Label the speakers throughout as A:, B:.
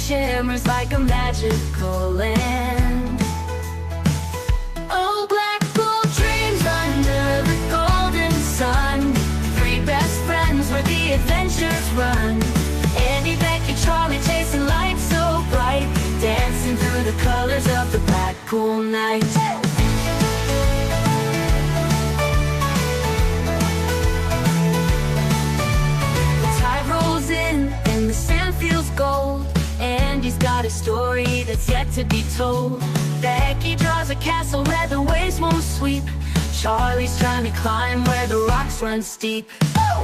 A: shimmers like a magical land. Oh, Blackpool dreams under the golden sun. Three best friends where the adventures run. Andy, Becky, Charlie chasing lights so bright, dancing through the colors of the Blackpool night. And the sand feels gold, and he's got a story that's yet to be told. Becky draws a castle where the waves won't sweep. Charlie's trying to climb where the rocks run steep.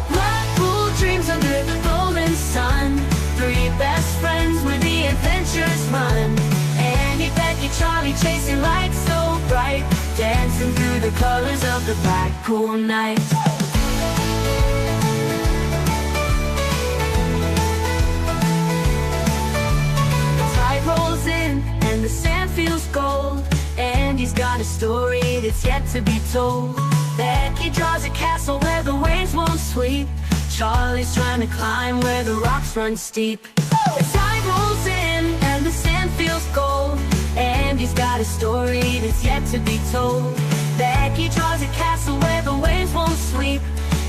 A: Blackpool dreams under the golden sun. Three best friends where the adventures run. Andy, Becky, Charlie chasing lights so bright, dancing through the colors of the Blackpool night. Rolls in and the sand feels gold, and he's got a story that's yet to be told. Becky draws a castle where the waves won't sweep. Charlie's trying to climb where the rocks run steep. The tide rolls in and the sand feels gold, and he's got a story that's yet to be told. Becky draws a castle where the waves won't sweep.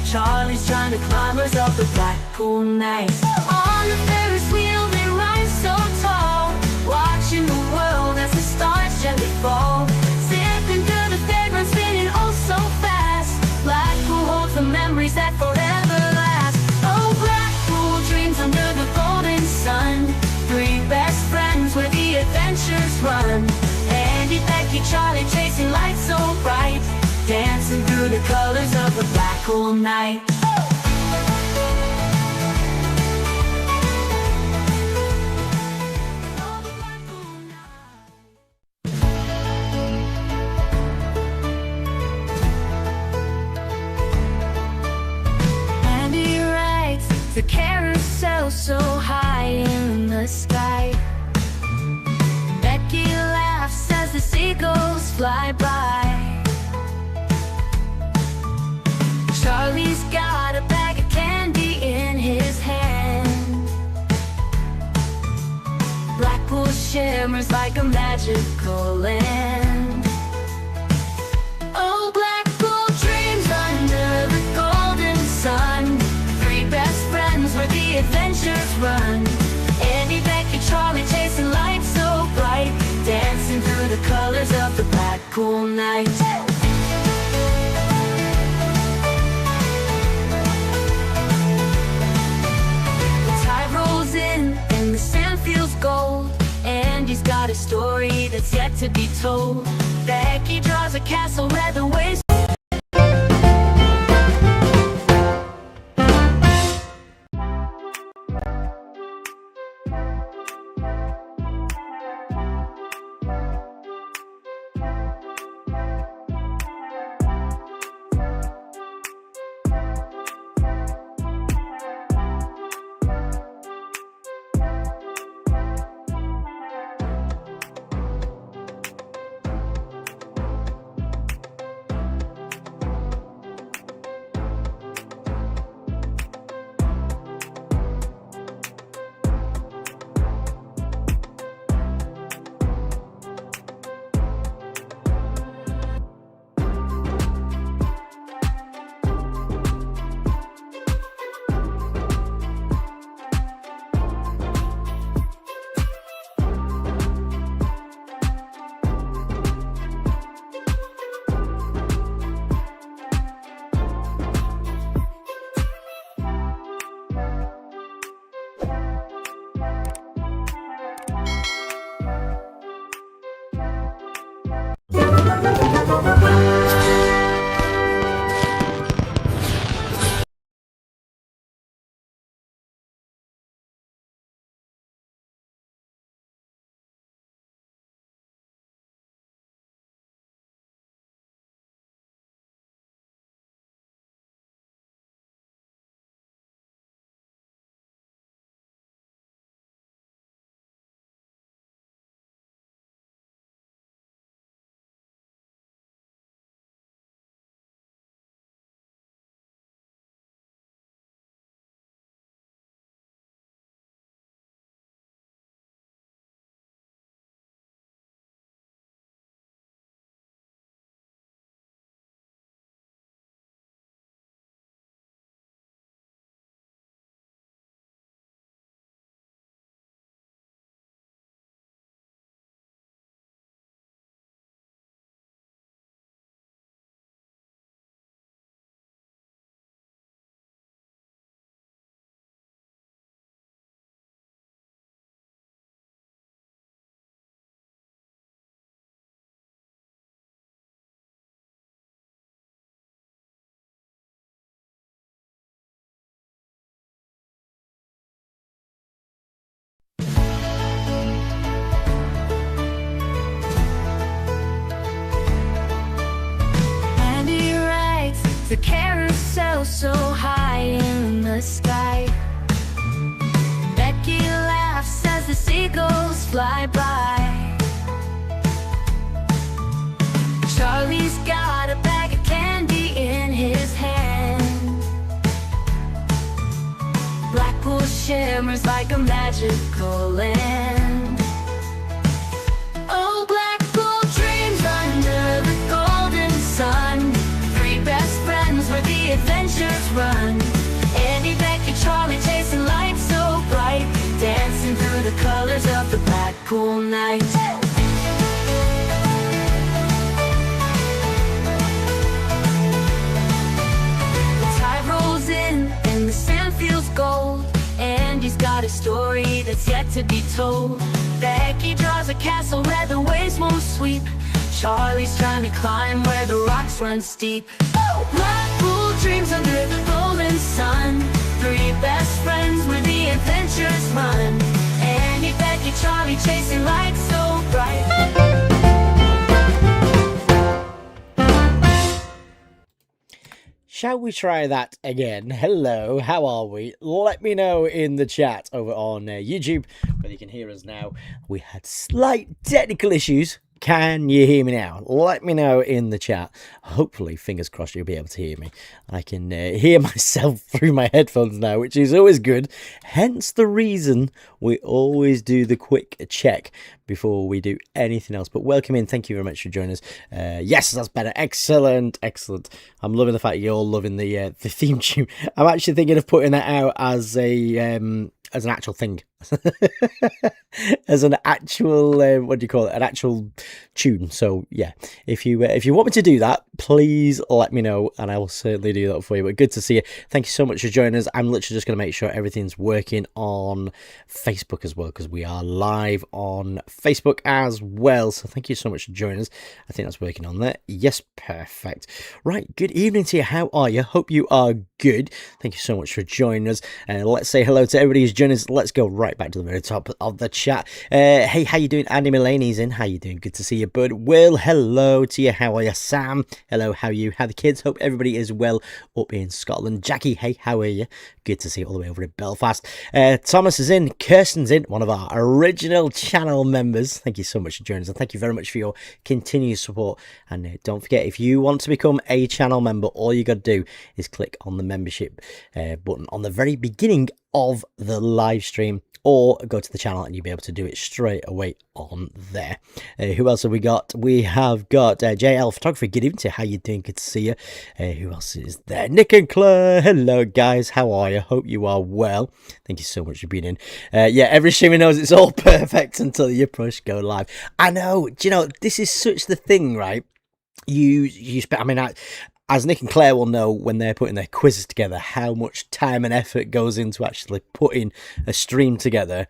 A: Charlie's trying to climb of the Blackpool night. On the Ferris wheel they rise so tall, watching the world as the stars gently fall. Zipping through the fairgrounds, spinning oh so fast. Blackpool holds the memories that forever last. Oh, Blackpool dreams under the golden sun. Three best friends where the adventures run. Andy, Becky, Charlie chasing lights so bright, dancing through the colors of the Blackpool night. The carousel so high in the sky. Becky laughs as the seagulls fly by. Charlie's got a bag of candy in his hand. Blackpool shimmers like a magical land. Oh, Blackpool dreams under the golden sun. Best friends where the adventures run. Andy, Becky, Charlie chasing lights so bright, dancing through the colors of the Blackpool night. The tide rolls in and the sand feels gold, and he's got a story that's yet to be told. Becky draws a castle where the waves the carousel so high in the sky. Becky laughs as the seagulls fly by. Charlie's got a bag of candy in his hand. Blackpool shimmers like a magical land. Oh, Blackpool dreams under the golden sun. Three best friends where the adventures run. Andy, Becky, Charlie chasing lights so bright, dancing through the colors of the Blackpool night. And the sand feels gold, and he's got a story that's yet to be told. Becky draws a castle where the waves won't sweep. Charlie's trying to climb where the rocks run steep. Blackpool dreams under the golden sun. Three best friends where the adventures run. Andy, Becky, Charlie chasing lights so bright.
B: Shall we try that again? Hello, how are we? Let me know in the chat over on YouTube whether you can hear us now. We had slight technical issues. Can you hear me now? Let me know in the chat. Hopefully, fingers crossed, you'll be able to hear me. I can hear myself through my headphones now, which is always good. Hence the reason we always do the quick check before we do anything else. But welcome in. Thank you very much for joining us. Yes, that's better. Excellent. Excellent. I'm loving the fact you're all loving the theme tune. I'm actually thinking of putting that out as an actual thing. As an actual what do you call it, an actual tune. So yeah, if you want me to do that, please let me know and I will certainly do that for you. But good to see you. Thank you so much for joining us. I'm literally just going to make sure everything's working on Facebook as well, because we are live on Facebook as well. So thank you so much for joining us. I think that's working on there. Yes, perfect. Right, good evening to you. How are you? Hope you are good. Thank you so much for joining us. Let's say hello to everybody who's joining us. Let's go right back to the very top of the chat. Hey, how you doing? Andy Mullaney's in. How you doing? Good to see you, bud. Will, hello to you. How are you? Sam, hello. How are you? How are the kids? Hope everybody is well up in Scotland. Jackie, hey, how are you? Good to see you all the way over in Belfast. Thomas is in. Kirsten's in. One of our original channel members. Thank you so much for joining us, and thank you very much for your continued support. And don't forget, if you want to become a channel member, all you got to do is click on the membership button on the very beginning of the live stream, or go to the channel and you'll be able to do it straight away on there. Who else have we got? We have got JL Photography. Good evening to you. How you doing? Good to see you. Who else is there? Nick and Claire. Hello, guys. How are you? Hope you are well. Thank you so much for being in. Yeah, every streamer knows it's all perfect until you push go live. I know. Do you know, this is such the thing, right? As Nick and Claire will know when they're putting their quizzes together, how much time and effort goes into actually putting a stream together.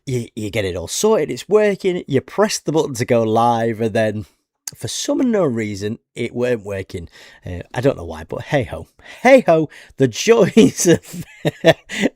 B: You get it all sorted, it's working, you press the button to go live, and then for some unknown reason, it weren't working. I don't know why, but hey-ho, the joys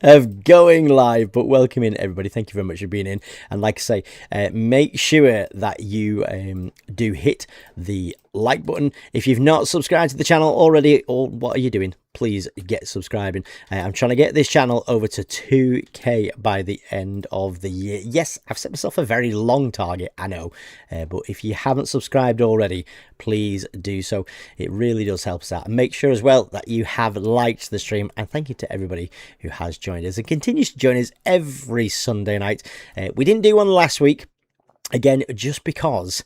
B: of going live. But welcome in, everybody. Thank you very much for being in. And like I say, make sure that you do hit the like button. If you've not subscribed to the channel already, or what are you doing? Please get subscribing. I'm trying to get this channel over to 2k by the end of the year. Yes, I've set myself a very long target, I know, but if you haven't subscribed already, please do so. It really does help us out. And make sure as well that you have liked the stream, and thank you to everybody who has joined us and continues to join us every Sunday night. We didn't do one last week, again, just because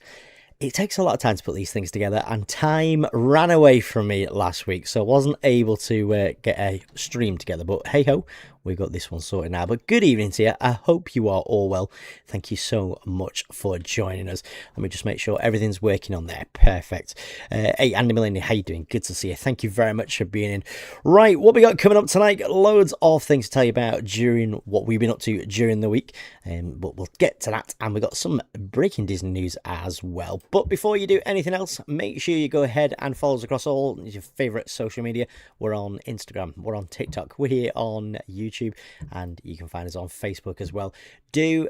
B: it takes a lot of time to put these things together, and time ran away from me last week, so I wasn't able to get a stream together. But hey ho, we got this one sorted now. But good evening to you. I hope you are all well. Thank you so much for joining us. Let me just make sure everything's working on there. Perfect. Hey, Andy Mullaney, how you doing? Good to see you. Thank you very much for being in. Right, what we got coming up tonight? Loads of things to tell you about during what we've been up to during the week, but we'll get to that. And we got some breaking Disney news as well. But before you do anything else, make sure you go ahead and follow us across all your favourite social media. We're on Instagram, we're on TikTok, we're here on YouTube, and you can find us on Facebook as well. Do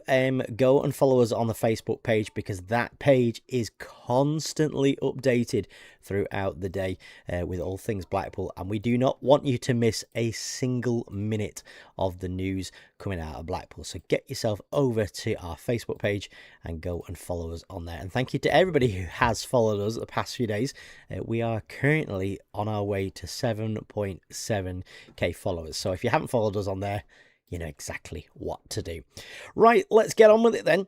B: go and follow us on the Facebook page, because that page is constantly updated throughout the day with all things Blackpool, and we do not want you to miss a single minute of the news coming out of Blackpool. So get yourself over to our Facebook page and go and follow us on there. And thank you to everybody who has followed us the past few days. We are currently on our way to 7.7k followers. So if you haven't followed us on there, you know exactly what to do. Right, let's get on with it then.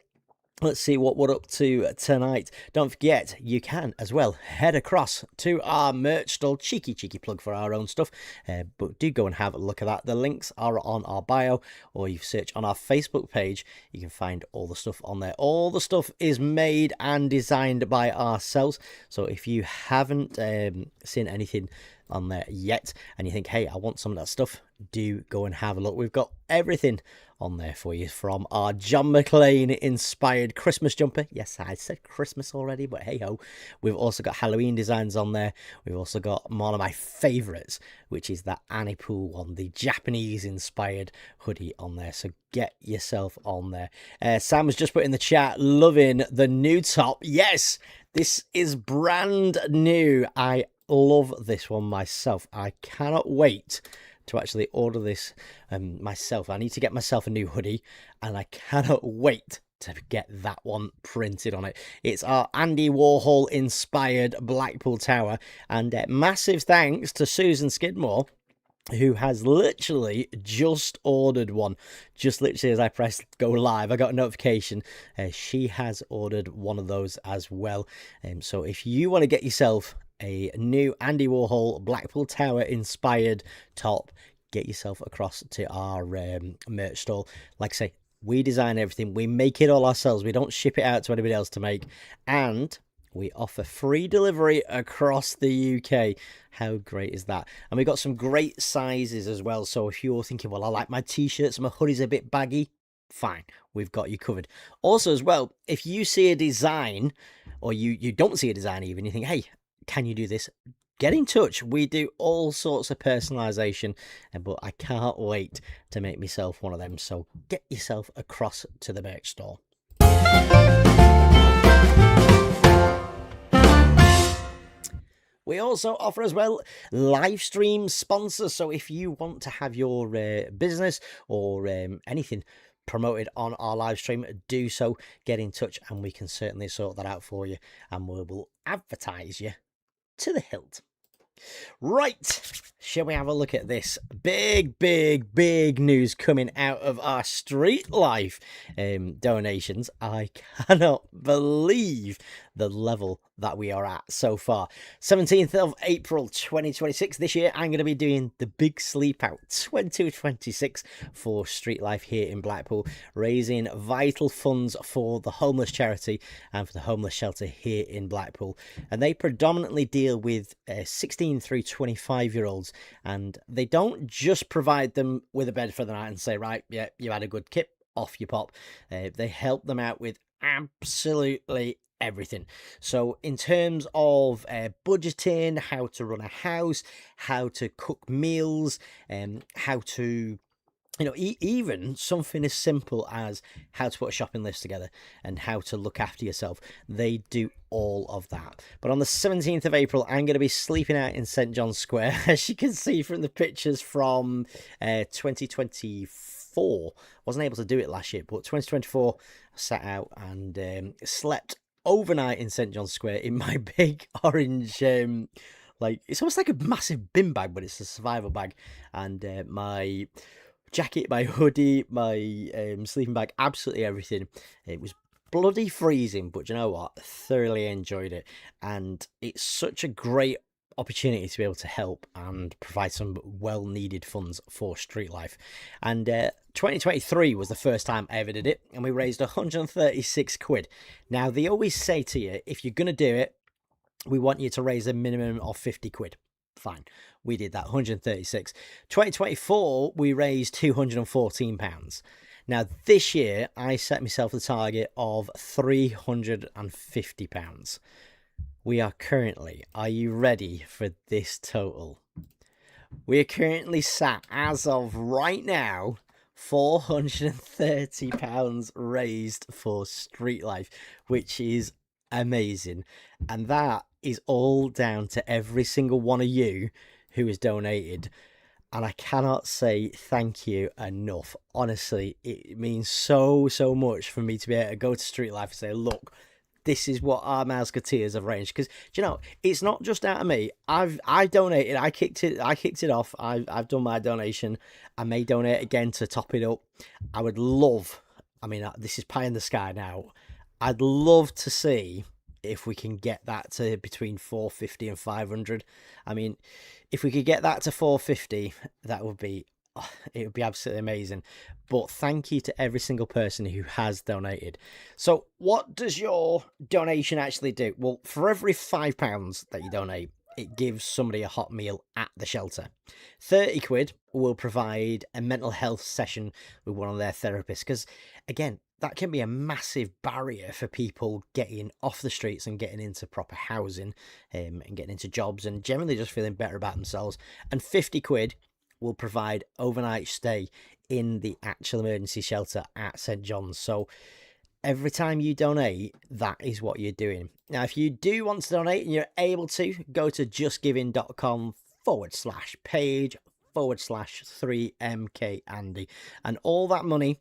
B: Let's see what we're up to tonight. Don't forget, you can as well head across to our merch stall. Cheeky plug for our own stuff. But do go and have a look at that. The links are on our bio, or you search on our Facebook page. You can find all the stuff on there. All the stuff is made and designed by ourselves. So if you haven't seen anything on there yet and you think, hey, I want some of that stuff, do go and have a look. We've got everything on there for you, from our John McClane inspired Christmas jumper. Yes, I said Christmas already, but hey ho. We've also got Halloween designs on there. We've also got one of my favorites, which is that Annie Pool one, the Japanese inspired hoodie on there. So get yourself on there. Sam has just put in the chat, loving the new top. Yes, this is brand new. I love this one myself. I cannot wait to actually order this myself. I need to get myself a new hoodie, and I cannot wait to get that one printed on it. It's our Andy Warhol inspired Blackpool Tower, and massive thanks to Susan Skidmore, who has literally just ordered one. Just literally as I pressed go live, I got a notification. She has ordered one of those as well. So if you want to get yourself a new Andy Warhol Blackpool Tower inspired top, get yourself across to our merch stall. Like I say, we design everything. We make it all ourselves. We don't ship it out to anybody else to make. And we offer free delivery across the UK. How great is that? And we've got some great sizes as well. So if you're thinking, well, I like my t-shirts, my hoodies a bit baggy, fine, we've got you covered. Also as well, if you see a design, or you don't see a design even, you think, hey, can you do this? Get in touch. We do all sorts of personalization, but I can't wait to make myself one of them. So get yourself across to the merch store. We also offer as well live stream sponsors. So if you want to have your business or anything promoted on our live stream, do so. Get in touch and we can certainly sort that out for you, and we will advertise you to the hilt. Right, shall we have a look at this? Big news coming out of our Street Life donations. I cannot believe the level that we are at so far. 17th of April 2026. This year I'm going to be doing the big sleep out 2026 for Street Life here in Blackpool, raising vital funds for the homeless charity and for the homeless shelter here in Blackpool. And they predominantly deal with 16 through 25 year olds, and they don't just provide them with a bed for the night and say, right, yeah, you had a good kip, off you pop. They help them out with absolutely everything. So in terms of budgeting, how to run a house, how to cook meals, how to, you know, even something as simple as how to put a shopping list together and how to look after yourself. They do all of that. But on the 17th of April, I'm going to be sleeping out in St. John's Square, as you can see from the pictures from 2024. Wasn't able to do it last year, but 2024, I sat out and slept overnight in St. John's Square in my big orange, like, it's almost like a massive bin bag, but it's a survival bag, and my jacket, my hoodie, my sleeping bag, absolutely everything. It was bloody freezing, but you know what? I thoroughly enjoyed it, and it's such a great opportunity to be able to help and provide some well needed funds for Street Life. And 2023 was the first time I ever did it, and we raised 136 quid. Now they always say to you, if you're gonna do it, we want you to raise a minimum of 50 quid. Fine, we did that, 136. 2024 we raised £214. Now this year I set myself the target of £350. We are currently, are you ready for this total? We are currently sat, as of right now, £430 raised for Street Life, which is amazing. And that is all down to every single one of you who has donated. And I cannot say thank you enough. Honestly, it means so, so much for me to be able to go to Street Life and say, look, this is what our Mouseketeers have arranged. Because, you know, it's not just out of me. I donated. I kicked it off. I've done my donation. I may donate again to top it up. I would love. I mean, this is pie in the sky now. I'd love to see if we can get that to between 450 and 500. I mean, if we could get that to 450, that would be, it would be absolutely amazing. But thank you to every single person who has donated. So what does your donation actually do? Well, for every £5 that you donate, it gives somebody a hot meal at the shelter. 30 quid will provide a mental health session with one of their therapists. Because again, that can be a massive barrier for people getting off the streets and getting into proper housing, and getting into jobs and generally just feeling better about themselves. And 50 quid will provide overnight stay in the actual emergency shelter at St John's. So every time you donate, that is what you're doing. Now, if you do want to donate and you're able to, go to justgiving.com/page/3MK Andy, and all that money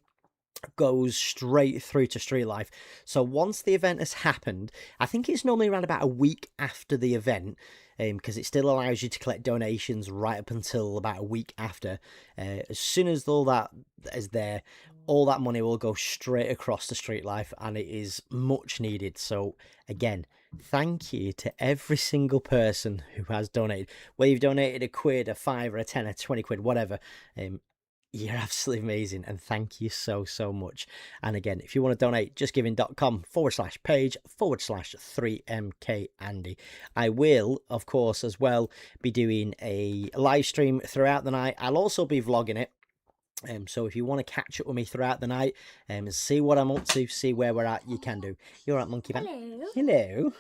B: goes straight through to Street Life. So once the event has happened, I think it's normally around about a week after the event, because it still allows you to collect donations right up until about a week after. As soon as all that is there, all that money will go straight across to Street Life, and it is much needed. So again, thank you to every single person who has donated. Whether you've donated a quid, a five, or a 10, or 20 quid, whatever. You're absolutely amazing, and thank you so, so much. And again, if you want to donate, justgiving.com/page/3MK Andy. I will, of course, as well be doing a live stream throughout the night. I'll also be vlogging it. So if you want to catch up with me throughout the night and see what I'm up to, see where we're at, you can do. You're right, Monkey Man.
C: Hello.
B: Hello.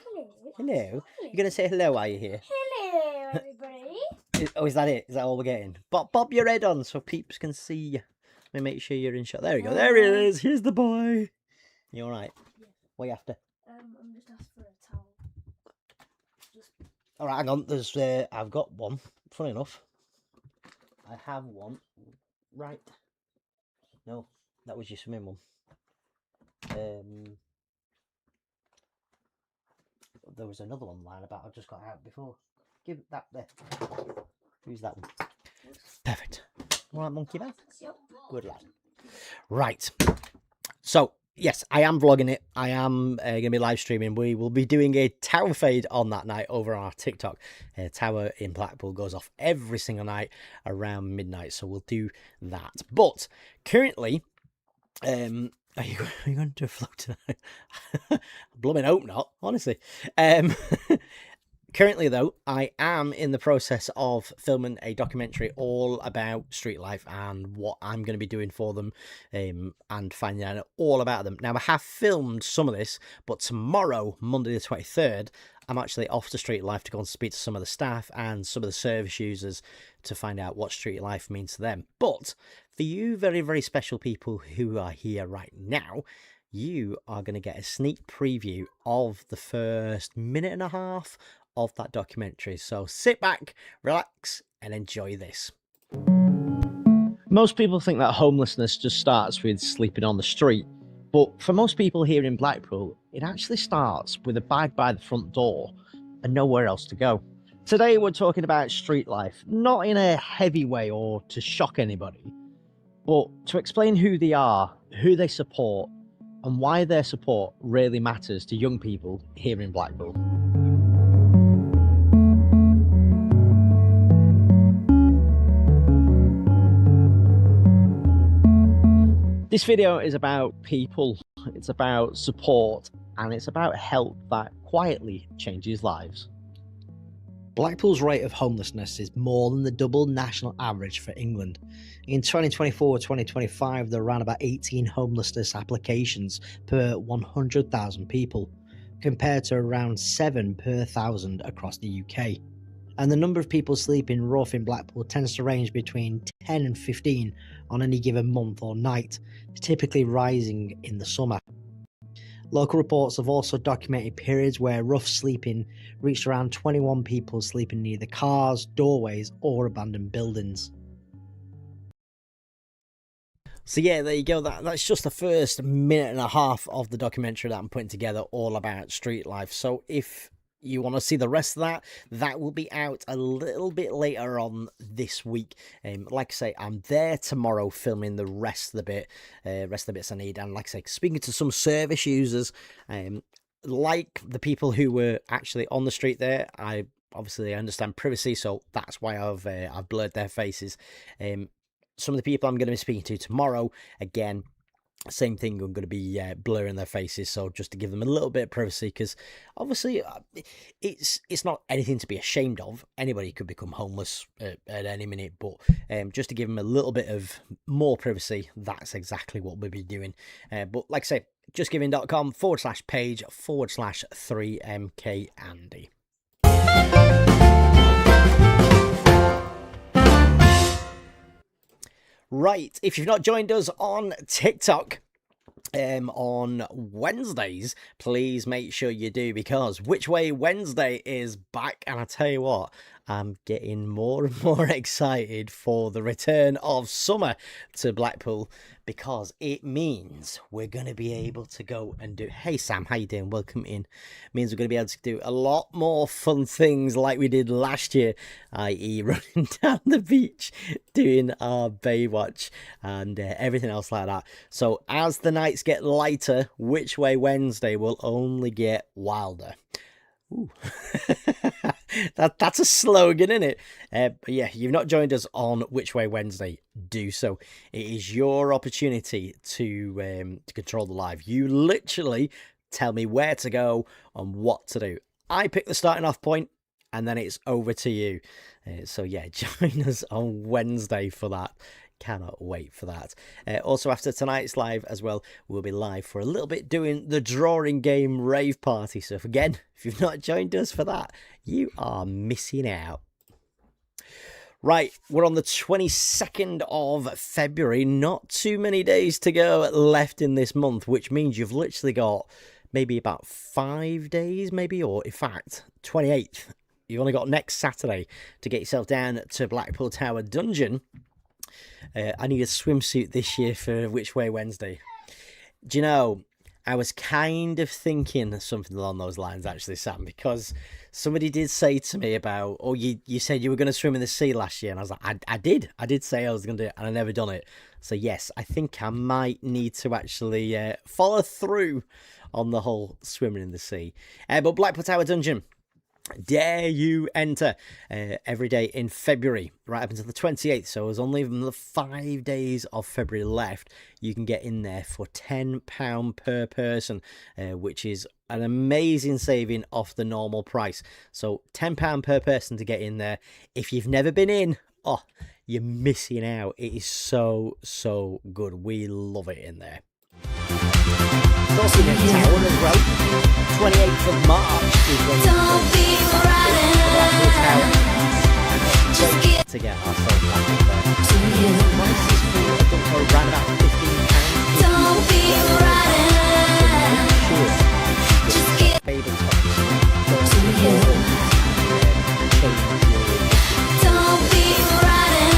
C: Hello.
B: You're going to say hello while you're here?
C: Hello, everybody.
B: Oh, is that it? Is that all we're getting? Bob your head on so peeps can see you. Let me make sure you're in shot. There we go. There he is. Here's the boy. You all right?
C: Yeah.
B: What are you after?
C: I'm just asked for a towel.
B: All right, hang on. There's I've got one. Funny enough, I have one. Right. No, that was your swimming one. There was another one lying about. I've just got out before. Give that there. Who's that one? Perfect. All right, Monkey Man.
C: Yep.
B: Good lad. Right. So, yes, I am vlogging it. I am going to be live streaming. We will be doing a tower fade on that night over on our TikTok. Tower in Blackpool goes off every single night around midnight. So we'll do that. But currently, are you going to do a vlog tonight? Blooming hope not, honestly. Currently, though, I am in the process of filming a documentary all about Street Life and what I'm going to be doing for them, and finding out all about them. Now, I have filmed some of this, but tomorrow, Monday the 23rd, I'm actually off to Street Life to go and speak to some of the staff and some of the service users to find out what Street Life means to them. But for you very, very special people who are here right now, you are going to get a sneak preview of the first minute and a half of that documentary. So sit back, relax, and enjoy this. Most people think that homelessness just starts with sleeping on the street, but for most people here in Blackpool, it actually starts with a bag by the front door and nowhere else to go. Today we're talking about street life, not in a heavy way or to shock anybody, but to explain who they are, who they support, and why their support really matters to young people here in Blackpool. This video is about people, it's about support, and it's about help that quietly changes lives. Blackpool's rate of homelessness is more than the double national average for England. In 2024-2025, there were around about 18 homelessness applications per 100,000 people, compared to around 7 per 1,000 across the UK. And the number of people sleeping rough in Blackpool tends to range between 10 and 15 on any given month or night, typically rising in the summer. Local reports have also documented periods where rough sleeping reached around 21 people sleeping near the cars, doorways, or abandoned buildings. So yeah, there you go. That's just the first minute and a half of the documentary that I'm putting together, all about street life. So if you want to see the rest of that will be out a little bit later on this week. Like I say, I'm there tomorrow filming the rest of the bits I need. And like I say, speaking to some service users, like the people who were actually on the street there, I obviously understand privacy, so that's why I've blurred their faces. Some of the people I'm going to be speaking to tomorrow, again, same thing, I'm going to be blurring their faces, so just to give them a little bit of privacy, because obviously it's not anything to be ashamed of. Anybody could become homeless at any minute, but just to give them a little bit of more privacy, that's exactly what we'll be doing. But like I say, justgiving.com/page/3MK Andy. Right, if you've not joined us on TikTok on Wednesdays, please make sure you do, because Which Way Wednesday is back, and I tell you what, I'm getting more and more excited for the return of summer to Blackpool, because it means we're going to be able to go and do... Hey Sam, how you doing? Welcome in. It means we're going to be able to do a lot more fun things like we did last year, i.e. running down the beach, doing our Baywatch and everything else like that. So as the nights get lighter, Which Way Wednesday will only get wilder. Ooh. That's a slogan, isn't it? But yeah, you've not joined us on Which Way Wednesday, do so. It is your opportunity to control the live. You literally tell me where to go and what to do. I pick the starting off point, and then it's over to you. So yeah, join us on Wednesday for that. Cannot wait for that. Also, after tonight's live as well, we'll be live for a little bit doing the drawing game rave party. So if you've not joined us for that, you are missing out. Right, we're on the 22nd of February. Not too many days to go left in this month, which means you've literally got maybe about 5 days, maybe, or in fact, 28th. You've only got next Saturday to get yourself down to Blackpool Tower Dungeon. I need a swimsuit this year for Which Way Wednesday. Do you know, I was kind of thinking something along those lines, actually, Sam, because somebody did say to me about, oh, you said you were going to swim in the sea last year, and I was like, I did say I was going to do it, and I never done it. So yes, I think I might need to actually follow through on the whole swimming in the sea. But Blackpool Tower Dungeon, dare you enter every day in February right up until the 28th. So there's only the 5 days of February left. You can get in there for £10 per person, which is an amazing saving off the normal price. So £10 per person to get in there. If you've never been in, oh, you're missing out. It is so good. We love it in there. It's also in the tower as well. 28th of March is when
A: Don't be riding. Just get
B: to get ourselves back in there. Prices for adult are around about £15.
A: Don't be riding.
B: Sure.
A: Just get
B: Favourite topics.
A: Don't be riding.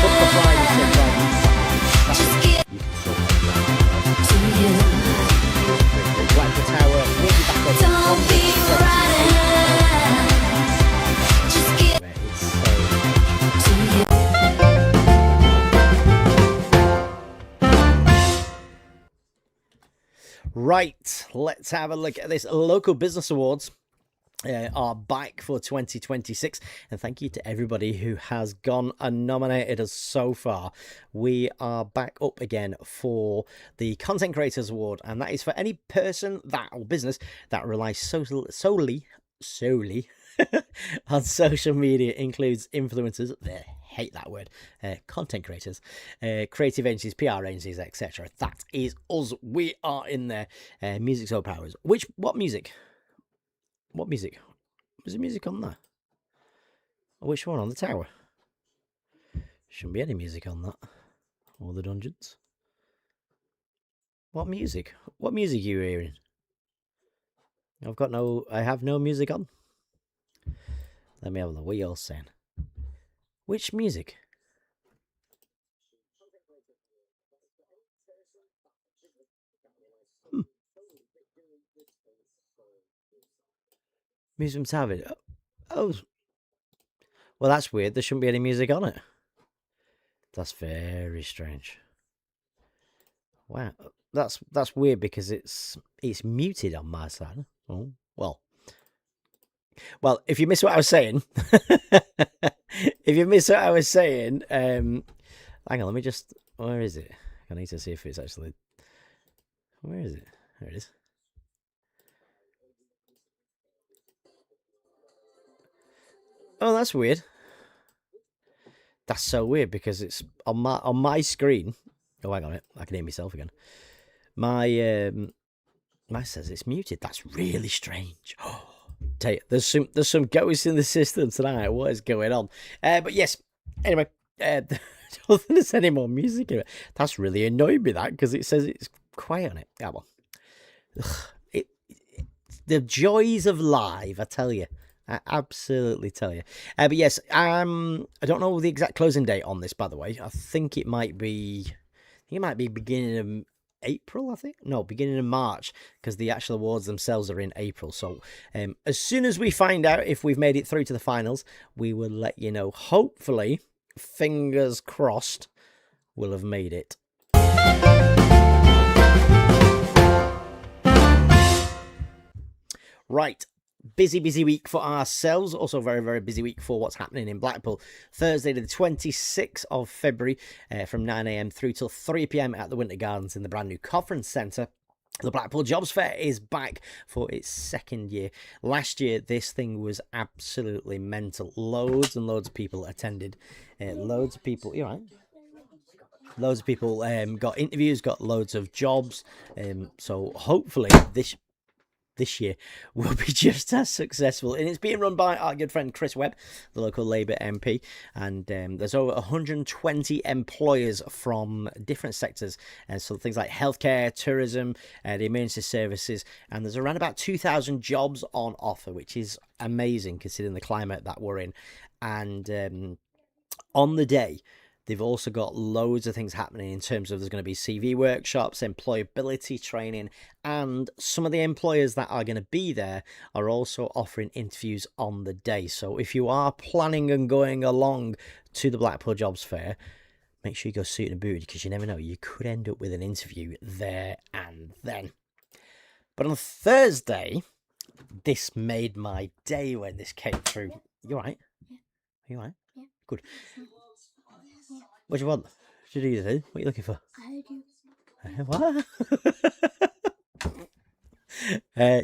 A: Just get
B: You can sort that. Blackpool Tower will be back on.
A: Don't be riding. Just get
B: Where it's so right, let's have a look at this. Local Business Awards are back for 2026, and thank you to everybody who has gone and nominated us so far. We are back up again for the Content Creators Award, and that is for any person that or business that relies solely on social media, includes influencers, hate that word, content creators, creative agencies, PR agencies, etc. That is us. We are in there. Music Soul Powers. What music? What music? Was there music on there? Which one? On the tower? Shouldn't be any music on that. Or the dungeons. What music? What music are you hearing? I have no music on. Let me have a look. What you're saying? Which music? Music from Tavid. Oh, well, that's weird. There shouldn't be any music on it. That's very strange. Wow, that's weird because it's muted on my side. Oh, well. Well, if you miss what I was saying, hang on, let me just. Where is it? I need to see if it's actually. Where is it? There it is. Oh, that's weird. That's so weird because it's on my screen. Oh, hang on it. I can hear myself again. My says it's muted. That's really strange. Tell you, there's some ghosts in the system tonight. What is going on? But yes. Anyway, I don't think there's any more music in it. That's really annoyed me, that, because it says it's quiet on it. Yeah, well, the joys of live, I tell you. I absolutely tell you. But yes, I don't know the exact closing date on this, by the way. I think it might be beginning of April, I think. No, beginning of March, because the actual awards themselves are in April. So as soon as we find out if we've made it through to the finals, we will let you know. Hopefully, fingers crossed, we'll have made it. Right. Busy week for ourselves. Also very, very busy week for what's happening in Blackpool. Thursday the 26th of February from 9 a.m. through till 3 p.m. at the Winter Gardens in the brand new conference centre. The Blackpool Jobs Fair is back for its second year. Last year, this thing was absolutely mental. Loads and loads of people attended. Loads of people, you're right. Loads of people got interviews, got loads of jobs. So hopefully this year will be just as successful. And it's being run by our good friend Chris Webb, the local Labour MP. And there's over 120 employers from different sectors. And so things like healthcare, tourism, the emergency services. And there's around about 2,000 jobs on offer, which is amazing considering the climate that we're in. And on the day, they've also got loads of things happening in terms of there's going to be CV workshops, employability training, and some of the employers that are going to be there are also offering interviews on the day. So if you are planning on going along to the Blackpool Jobs Fair, make sure you go suited and booted because you never know, you could end up with an interview there and then. But on Thursday, this made my day when this came through. You all right?
C: Yeah.
B: You all right?
C: Yeah.
B: Good.
C: Yeah.
B: What do you want? What do you do? What are you looking for?
C: I heard you.
B: What?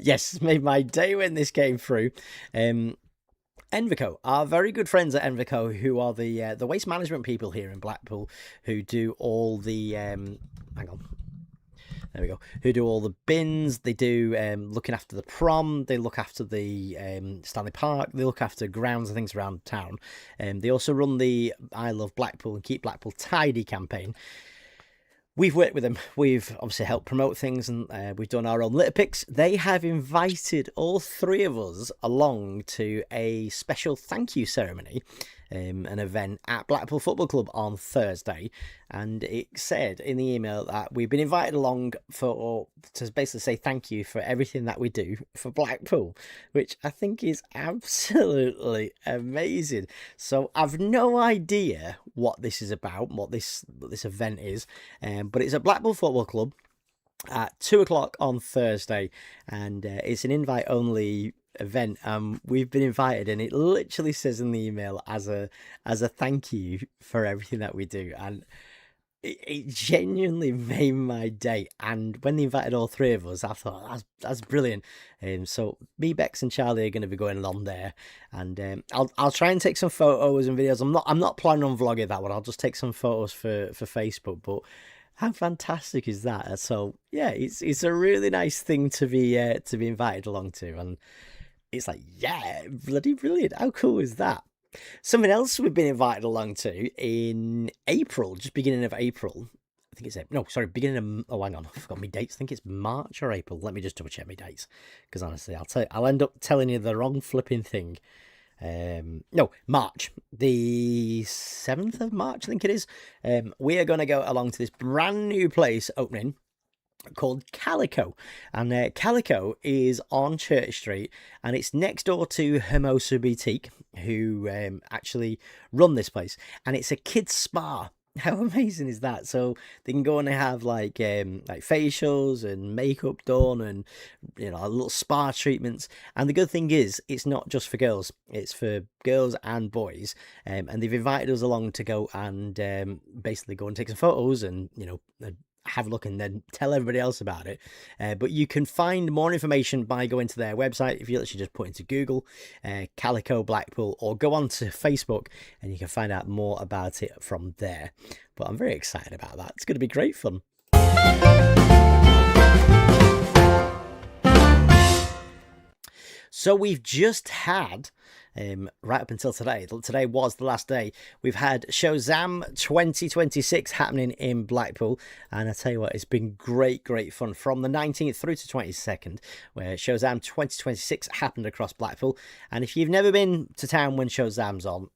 B: Yes, made my day when this came through. Envico, our very good friends at Envico, who are the waste management people here in Blackpool, who do all the hang on. There we go. Who do all the bins? They do looking after the prom. They look after the Stanley Park. They look after grounds and things around town. They also run the I Love Blackpool and Keep Blackpool Tidy campaign. We've worked with them. We've obviously helped promote things, and we've done our own litter picks. They have invited all three of us along to a special thank you ceremony, an event at Blackpool Football Club on Thursday. And it said in the email that we've been invited along to basically say thank you for everything that we do for Blackpool, which I think is absolutely amazing. So I've no idea what this is about, what this event is, but it's at Blackpool Football Club at 2:00 on Thursday, and it's an invite only event. We've been invited, and it literally says in the email as a thank you for everything that we do, and it genuinely made my day. And when they invited all three of us, I thought that's brilliant. So me, Bex, and Charlie are going to be going along there, and I'll try and take some photos and videos. I'm not planning on vlogging that one. I'll just take some photos for Facebook. But how fantastic is that? So yeah, it's a really nice thing to be invited along to, and it's like, yeah, bloody brilliant. How cool is that? Something else we've been invited along to in April, just beginning of April. think it's no, sorry, beginning of hang on, I forgot my dates. I think it's March or April. Let me just double check my dates, because honestly, I'll end up telling you the wrong flipping thing. No, March, the 7th of March, I think it is. We are going to go along to this brand new place opening called Calico, and Calico is on Church Street, and it's next door to Hermosa Boutique, who actually run this place, and it's a kids spa. How amazing is that? So they can go and have like facials and makeup done, and little spa treatments. And the good thing is, it's not just for girls; it's for girls and boys. And they've invited us along to go and basically go and take some photos, and have a look and then tell everybody else about it. But you can find more information by going to their website. If you literally just put into Google Calico Blackpool, or go on to Facebook, and you can find out more about it from there. But I'm very excited about that. It's going to be great fun. So we've just had, right up until today was the last day, we've had Showzam 2026 happening in Blackpool, and I tell you what, it's been great fun from the 19th through to 22nd, where Showzam 2026 happened across Blackpool. And if you've never been to town when Showzam's on,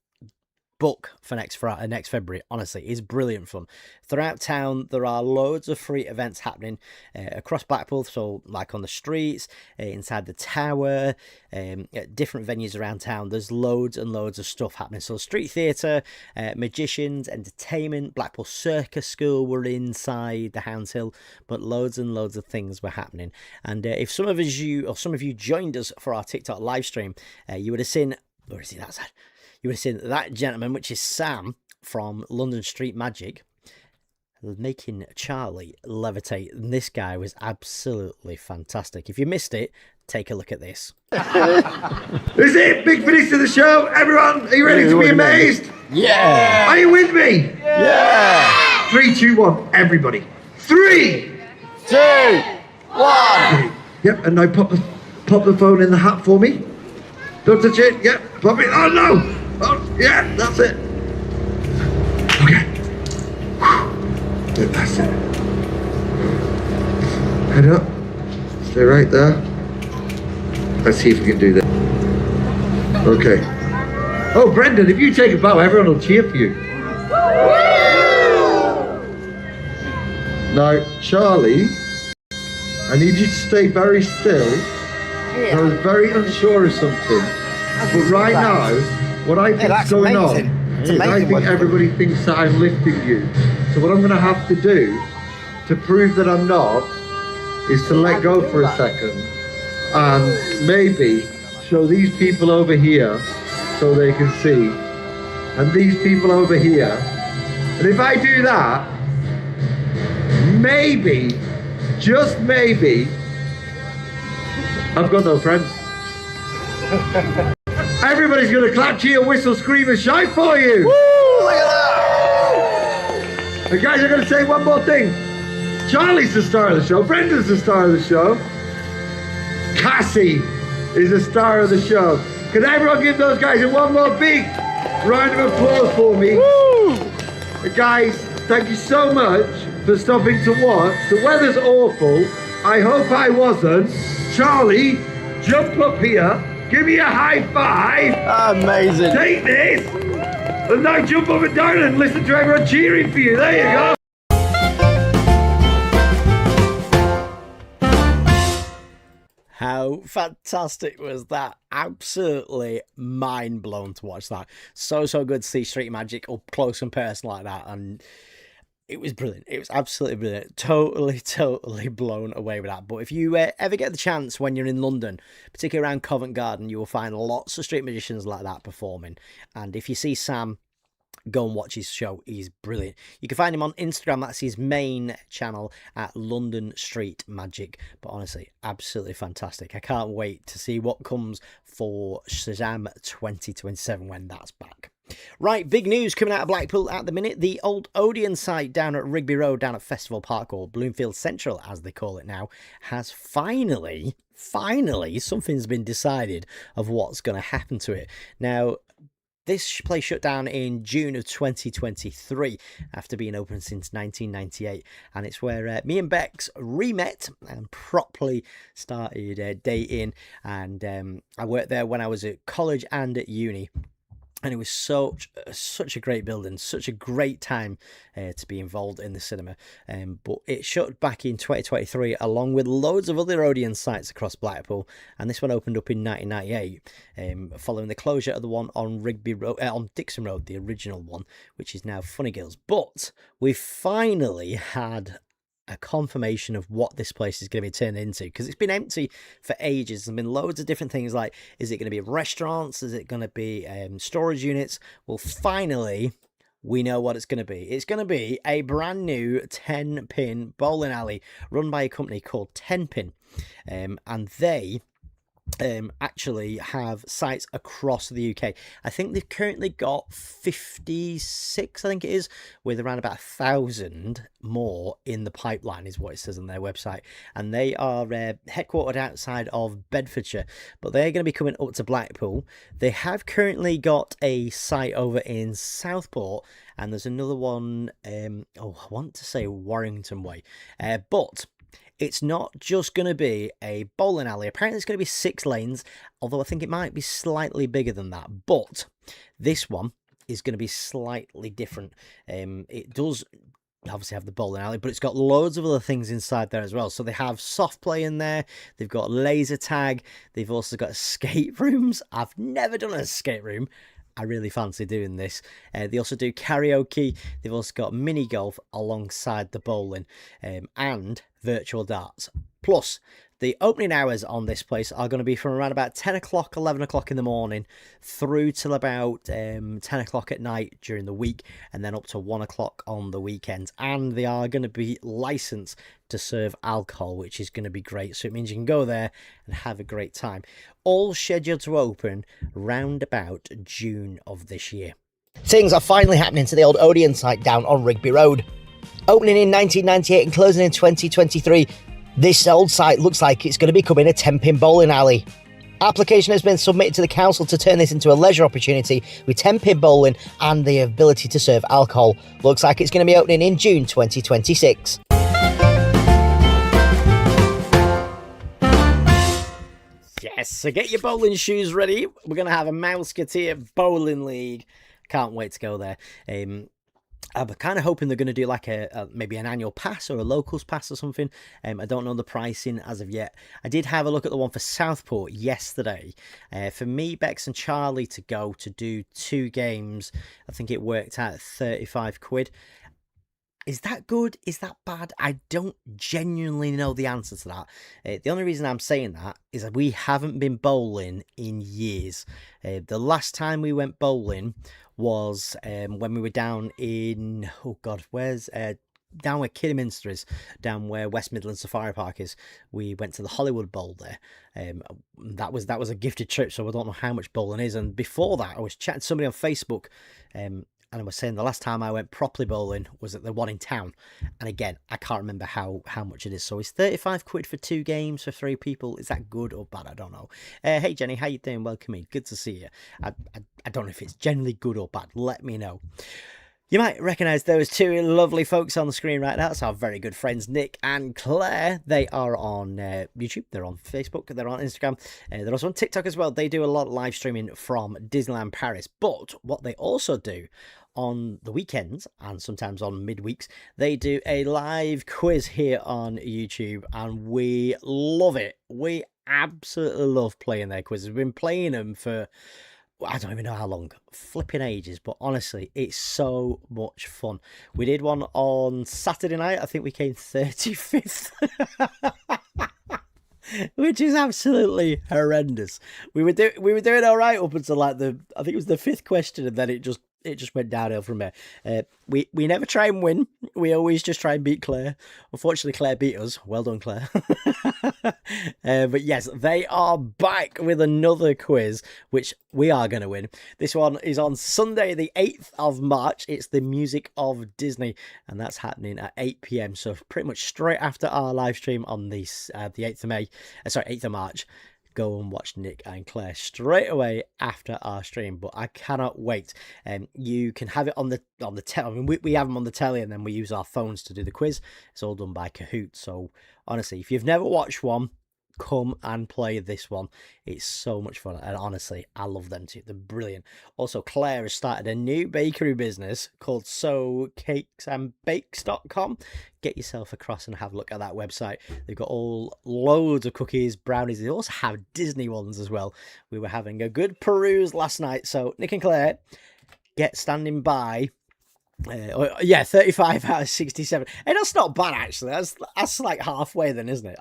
B: book for next February. Honestly, it's brilliant fun. Throughout town, there are loads of free events happening across Blackpool. So, like on the streets, inside the tower, at different venues around town, there's loads and loads of stuff happening. So, street theatre, magicians, entertainment, Blackpool Circus School were inside the Hounds Hill, but loads and loads of things were happening. And if some of you joined us for our TikTok live stream, you would have seen, where is he that side? You would have seen that gentleman, which is Sam from London Street Magic, making Charlie levitate. And this guy was absolutely fantastic. If you missed it, take a look at this.
D: This is it, big finish to the show. Everyone, are you ready to be amazed?
B: Yeah.
D: Are you with me?
B: Yeah.
D: 3, 2, 1, everybody. 3,
B: 2, 1.
D: Yep, and now pop the phone in the hat for me. Don't touch it. Yep, pop it. Oh no! Oh yeah, that's it. Okay. Yep, that's it. Head up. Stay right there. Let's see if we can do that. Okay. Oh, Brendan, if you take a bow, everyone will cheer for you. Now, Charlie, I need you to stay very still. I was very unsure of something. But right now, what I think is going on is I think everybody thinks that I'm lifting you. So what I'm going to have to do to prove that I'm not is to let go for a second and maybe show these people over here so they can see, and these people over here. And if I do that, maybe, just maybe, I've got no friends. Everybody's going to clap, cheer, whistle, scream and shout for you.
B: Woo, look at that.
D: And guys, I'm going to say one more thing. Charlie's the star of the show. Brendan's the star of the show. Cassie is the star of the show. Can everyone give those guys one more big round of applause for me?
B: Woo.
D: And guys, thank you so much for stopping to watch. The weather's awful. I hope I wasn't. Charlie, jump up here. Give me a high five.
B: Amazing.
D: Take this. And now jump up and down and listen to everyone cheering for you. There you go.
B: How fantastic was that? Absolutely mind blown to watch that. So good to see Street Magic up close and personal like that, and it was brilliant. It was absolutely brilliant. Totally blown away with that. But if you ever get the chance when you're in London, particularly around Covent Garden, you will find lots of street magicians like that performing. And if you see Sam, go and watch his show. He's brilliant. You can find him on Instagram. That's his main channel, at London Street Magic. But honestly, absolutely fantastic. I can't wait to see what comes for Shazam 2027 when that's back. Right, big news coming out of Blackpool at the minute. The old Odeon site down at Rigby Road, down at Festival Park, or Bloomfield Central as they call it now, has finally, something's been decided of what's going to happen to it. Now, This place shut down in June of 2023 after being open since 1998, and it's where me and Bex re-met and properly started dating. And I worked there when I was at college and at uni. And it was such a great building, such a great time to be involved in the cinema. But it shut back in 2023, along with loads of other Odeon sites across Blackpool. And this one opened up in 1998, following the closure of the one on on Dixon Road, the original one, which is now Funny Girls. But we finally had a confirmation of what this place is going to be turned into, because it's been empty for ages. There's been loads of different things, like, is it going to be restaurants, is it going to be storage units? Well, finally we know what it's going to be. It's going to be a brand new 10-pin bowling alley run by a company called 10-pin, and they actually have sites across the UK. I think they've currently got 56, I think it is, with around about 1,000 more in the pipeline, is what it says on their website. And they are headquartered outside of Bedfordshire, but they're going to be coming up to Blackpool. They have currently got a site over in Southport, and there's another one, I want to say Warrington Way, but it's not just going to be a bowling alley. Apparently it's going to be 6 lanes, although I think it might be slightly bigger than that. But this one is going to be slightly different. It does obviously have the bowling alley, but it's got loads of other things inside there as well. So they have soft play in there, they've got laser tag, they've also got escape rooms. I've never done an escape room. I really fancy doing this. They also do karaoke. They've also got mini golf alongside the bowling, and virtual darts. Plus, the opening hours on this place are going to be from around about 10 o'clock, 11 o'clock in the morning through till about 10 o'clock at night during the week, and then up to 1 o'clock on the weekends. And they are going to be licensed to serve alcohol, which is going to be great. So it means you can go there and have a great time. All scheduled to open round about June of this year. Things are finally happening to the old Odeon site down on Rigby Road. Opening in 1998 and closing in 2023, this old site looks like it's going to be becoming a 10-pin bowling alley. Application has been submitted to the council to turn this into a leisure opportunity with 10-pin bowling and the ability to serve alcohol. Looks like it's going to be opening in June 2026. Yes, so get your bowling shoes ready. We're going to have a Mouseketeer Bowling League. Can't wait to go there. I'm kind of hoping they're going to do like maybe an annual pass or a locals pass or something. I don't know the pricing as of yet. I did have a look at the one for Southport yesterday. For me, Bex and Charlie to go to do 2 games, I think it worked out at 35 quid. Is that good? Is that bad? I don't genuinely know the answer to that. The only reason I'm saying that is that we haven't been bowling in years. The last time we went bowling was when we were down in, down where Kidderminster is, down where West Midlands Safari Park is. We went to the Hollywood Bowl there. That was a gifted trip, so I don't know how much bowling is. And before that, I was chatting to somebody on Facebook, and I was saying the last time I went properly bowling was at the one in town. And again, I can't remember how much it is. So is 35 quid for 2 games for 3 people? Is that good or bad? I don't know. Hey Jenny, how you doing? Welcome in. Good to see you. I don't know if it's generally good or bad. Let me know. You might recognise those 2 lovely folks on the screen right now. That's our very good friends, Nick and Claire. They are on YouTube, they're on Facebook, they're on Instagram, they're also on TikTok as well. They do a lot of live streaming from Disneyland Paris. But what they also do on the weekends and sometimes on midweeks, they do a live quiz here on YouTube, and we love it. We absolutely love playing their quizzes. We've been playing them for, I don't even know how long, flipping ages, but honestly, it's so much fun. We did one on Saturday night. I think we came 35th, which is absolutely horrendous. We were doing all right up until like I think it was the 5th question, and then it just went downhill from there. We never try and win. We always just try and beat Claire. Unfortunately, Claire beat us. Well done, Claire. But yes, they are back with another quiz, which we are going to win. This one is on Sunday, the 8th of March. It's the Music of Disney, and that's happening at 8 p.m. So pretty much straight after our live stream on the 8th of March. go and watch Nick and Claire straight away after our stream. But I cannot wait. You can have it on the telly. I mean, we have them on the telly, and then we use our phones to do the quiz. It's all done by Kahoot. So honestly, if you've never watched one, come and play this one. It's so much fun, and honestly, I love them too. They're brilliant. Also, Claire has started a new bakery business called socakesandbakes.com. Get yourself across and have a look at that website. They've got loads of cookies, brownies. They also have Disney ones as well. We were having a good peruse last night. So Nick and Claire, get standing by. 35 out of 67. Hey, that's not bad actually. That's like halfway then, isn't it?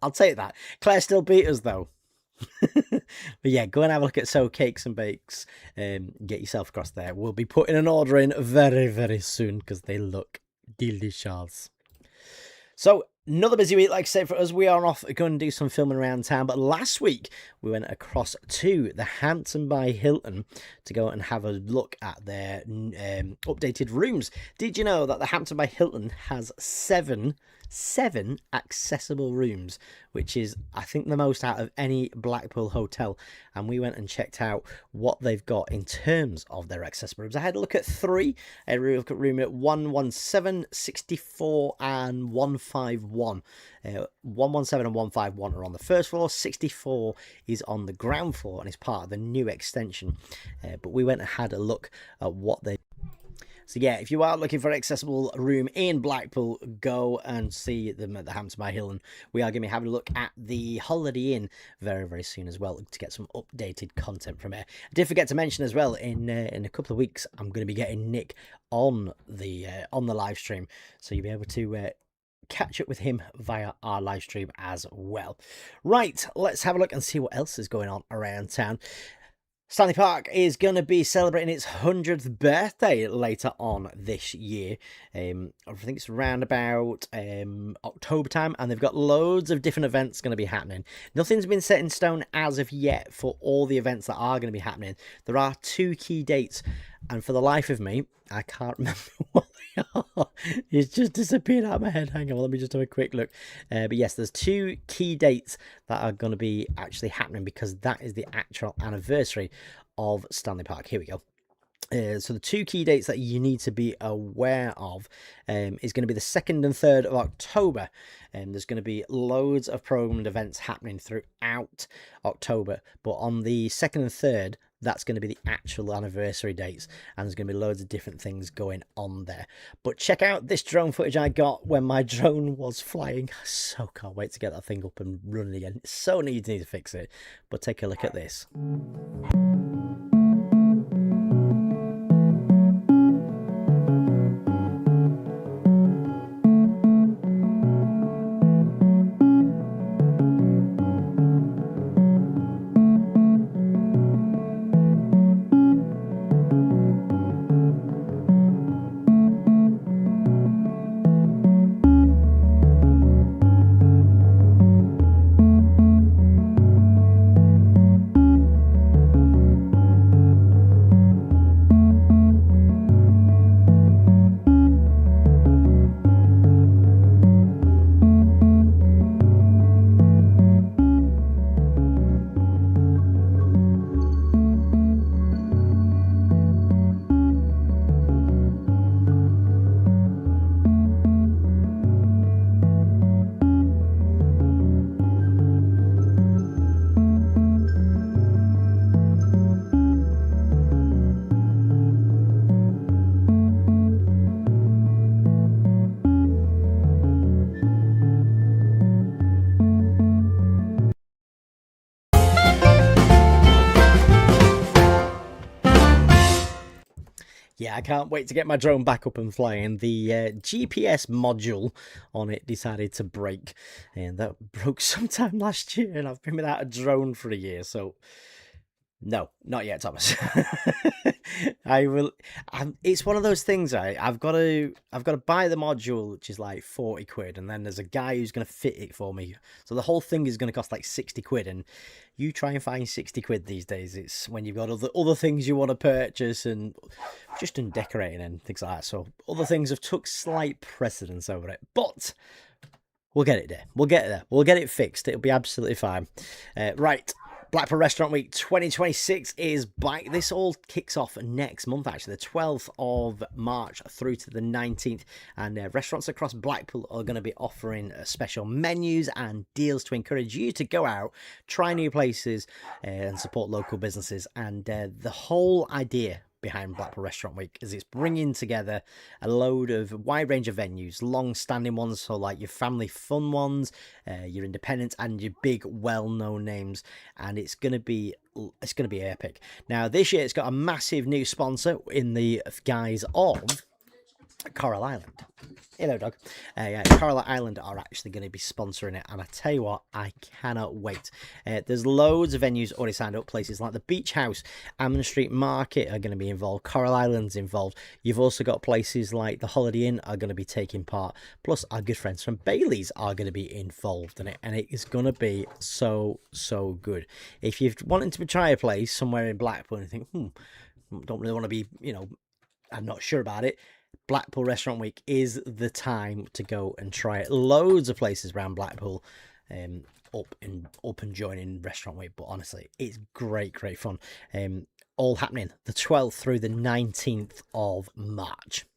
B: I'll take that. Claire still beat us though. But yeah, go and have a look at So Cakes and Bakes. Get yourself across there. We'll be putting an order in very, very soon because they look delicious. So another busy week, like I said, for us. We are off going to do some filming around town. But last week we went across to the Hampton by Hilton to go and have a look at their updated rooms. Did you know that the Hampton by Hilton has seven accessible rooms, which is, I think, the most out of any Blackpool hotel? And we went and checked out what they've got in terms of their accessible rooms. I had a look at three. I had a look at room at 117, 64 and 151. 117 and 151 are on the first floor. 64 is on the ground floor and is part of the new extension. But we went and had a look at what they... So yeah, if you are looking for an accessible room in Blackpool, go and see them at the Hampton by Hilton. We are going to be having a look at the Holiday Inn very, very soon as well to get some updated content from it. I did forget to mention as well, in a couple of weeks, I'm going to be getting Nick on the live stream, so you'll be able to catch up with him via our live stream as well. Right, let's have a look and see what else is going on around town. Stanley Park is going to be celebrating its 100th birthday later on this year. I think it's around about October time, and they've got loads of different events going to be happening. Nothing's been set in stone as of yet for all the events that are going to be happening. There are two key dates, and for the life of me, I can't remember what they are. It's just disappeared out of my head. Hang on, let me just have a quick look. But yes, there's two key dates that are going to be actually happening because that is the actual anniversary of Stanley Park. Here we go. So the two key dates that you need to be aware of is going to be the 2nd and 3rd of October. And there's going to be loads of programmed events happening throughout October. But on the 2nd and 3rd, that's going to be the actual anniversary dates. And there's going to be loads of different things going on there. But check out this drone footage I got when my drone was flying. I so can't wait to get that thing up and running again. It's so need to fix it. But take a look at this. Yeah, I can't wait to get my drone back up and flying. The GPS module on it decided to break, and that broke sometime last year, and I've been without a drone for a year, so no, not yet, Thomas. I will. It's one of those things. I've got to buy the module, which is like 40 quid, and then there's a guy who's going to fit it for me. So the whole thing is going to cost like 60 quid, and you try and find 60 quid these days. It's when you've got other things you want to purchase and just in decorating and things like that. So other things have took slight precedence over it, but We'll get it there. We'll get there. We'll get it fixed. It'll be absolutely fine. Right. Blackpool Restaurant Week 2026 is back. This all kicks off next month, actually, the 12th of March through to the 19th. And restaurants across Blackpool are going to be offering special menus and deals to encourage you to go out, try new places, and support local businesses. And the whole idea behind Blackpool Restaurant Week is it's bringing together a load of wide range of venues, long-standing ones, so like your family fun ones, your independents, and your big well-known names, and it's gonna be epic. Now this year it's got a massive new sponsor in the guise of Coral Island. Hello, dog. Coral Island are actually going to be sponsoring it, and I tell you what, I cannot wait. There's loads of venues already signed up. Places like the Beach House, Ammon Street Market are going to be involved. Coral Island's involved. You've also got places like the Holiday Inn are going to be taking part. Plus, our good friends from Bailey's are going to be involved in it, and it is going to be so good. If you're wanting to try a place somewhere in Blackpool and you think, don't really want to be, I'm not sure about it, Blackpool Restaurant Week is the time to go and try it. Loads of places around Blackpool up and joining Restaurant Week, but honestly, it's great fun. All happening the 12th through the 19th of March.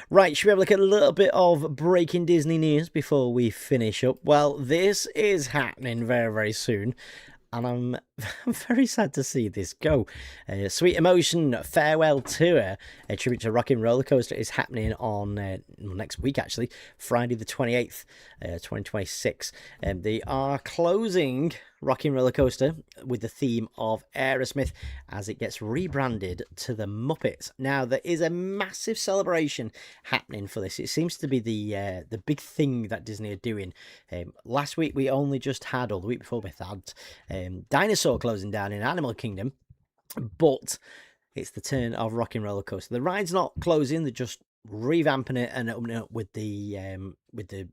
B: Right, should we have a look at a little bit of breaking Disney news before we finish up? Well, this is happening very soon, and I'm very sad to see this go. Sweet Emotion Farewell Tour, a tribute to Rockin' Roller Coaster, is happening on next week, actually, Friday the 28th, 2026. They are closing Rockin' Roller Coaster with the theme of Aerosmith as it gets rebranded to the Muppets. Now, there is a massive celebration happening for this. It seems to be the big thing that Disney are doing. Last week we only just had, or the week before we had, Dinosaur closing down in Animal Kingdom, but it's the turn of Rockin' Roller Coaster. The ride's not closing; they're just revamping it and opening it up with the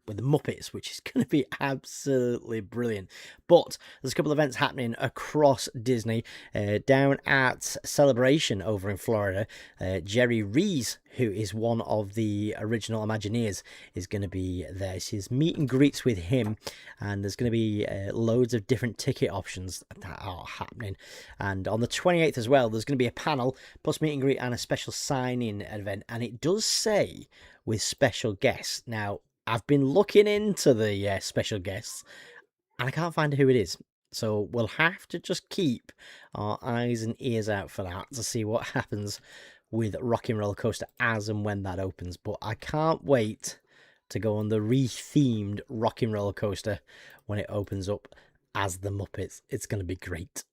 B: Muppets, which is going to be absolutely brilliant. But there's a couple of events happening across Disney. Down at Celebration over in Florida, Jerry Rees, who is one of the original Imagineers, is going to be there. It's his meet and greets with him, and there's going to be loads of different ticket options that are happening. And on the 28th as well, there's going to be a panel plus meet and greet and a special sign-in event, and it does say with special guests. Now, I've been looking into the special guests, and I can't find who it is. So we'll have to just keep our eyes and ears out for that to see what happens with Rockin' Roller Coaster as and when that opens. But I can't wait to go on the re-themed Rockin' Roller Coaster when it opens up as the Muppets. It's going to be great.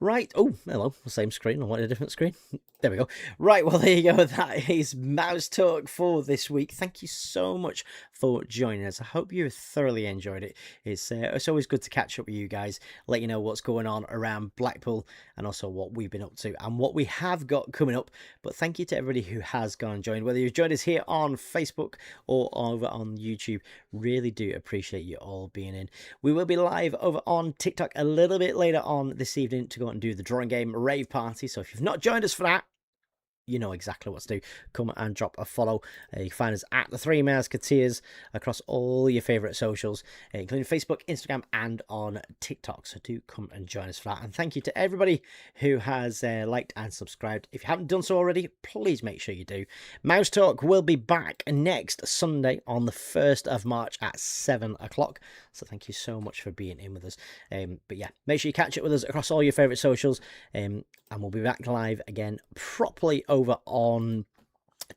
B: Right, oh, hello, same screen, I wanted a different screen. There we go. Right, well, there you go, that is Mouse Talk for this week. Thank you so much for joining us. I hope you thoroughly enjoyed it. It's always good to catch up with you guys, let you know what's going on around Blackpool, and also what we've been up to, and what we have got coming up. But thank you to everybody who has gone and joined, whether you've joined us here on Facebook or over on YouTube. Really do appreciate you all being in. We will be live over on TikTok a little bit later on this evening to go and do the drawing game rave party. So if you've not joined us for that, you know exactly what to do. Come and drop a follow. You can find us at the Three Musketeers across all your favourite socials, including Facebook, Instagram, and on TikTok. So do come and join us for that. And thank you to everybody who has liked and subscribed. If you haven't done so already, please make sure you do. Mouse Talk will be back next Sunday on the 1st of March at 7 o'clock. So thank you so much for being in with us. But yeah, make sure you catch up with us across all your favourite socials. And we'll be back live again properly over on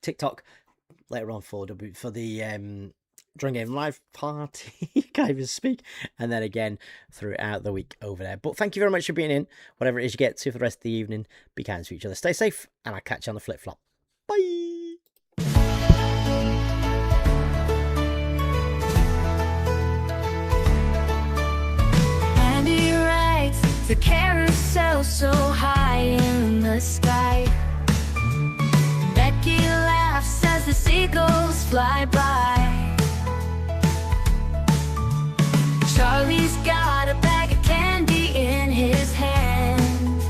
B: TikTok later on for the drawing game live party. Can't even speak. And then again throughout the week over there. But thank you very much for being in. Whatever it is you get to for the rest of the evening, be kind to each other. Stay safe, and I'll catch you on the flip flop. Bye.
A: The carousel so high in the sky. Becky laughs as the seagulls fly by. Charlie's got a bag of candy in his hand.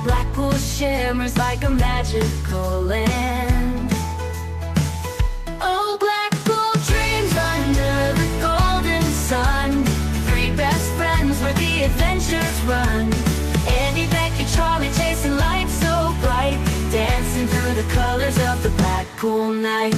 A: Blackpool share summer's like a magical land. Oh, Blackpool dreams under the golden sun. Three best friends where the adventures run. Andy, Becky, Charlie chasing lights so bright, dancing through the colors of the Blackpool night.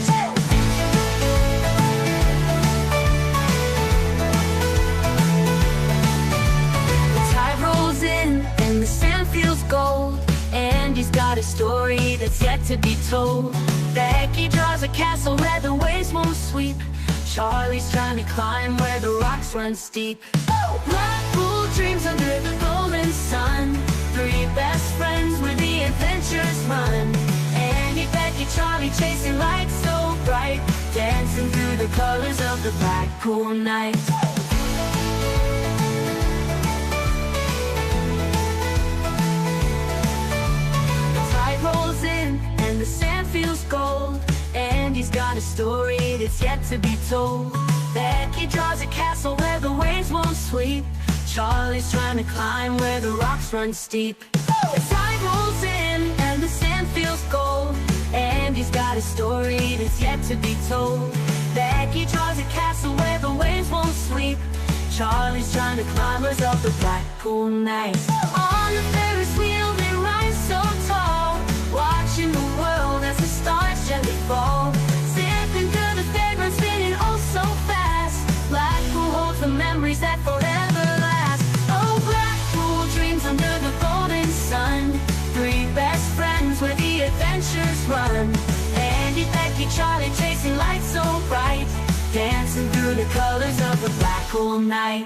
A: And the sand feels gold, and he's got a story that's yet to be told. Becky draws a castle where the waves won't sweep. Charlie's trying to climb where the rocks run steep. Blackpool dreams under the golden sun. Three best friends where the adventures run. Andy, Becky, Charlie chasing lights so bright, dancing through the colors of the Blackpool night. Rolls in and the sand feels gold, and he's got a story that's yet to be told. Becky draws a castle where the waves won't sweep. Charlie's trying to climb where the rocks run steep. The tide rolls in and the sand feels gold, and he's got a story that's yet to be told. Becky draws a castle where the waves won't sweep. Charlie's trying to climb where's up the Blackpool night. On the Ferris wheel they rise so tall, watching the world as the stars gently fall. Zipping through the vagrant, spinning oh so fast. Blackpool holds the memories that forever last. Oh, Blackpool dreams under the golden sun. Three best friends where the adventures run. Andy, Becky, Charlie chasing lights so bright, dancing through the colors of the Blackpool night.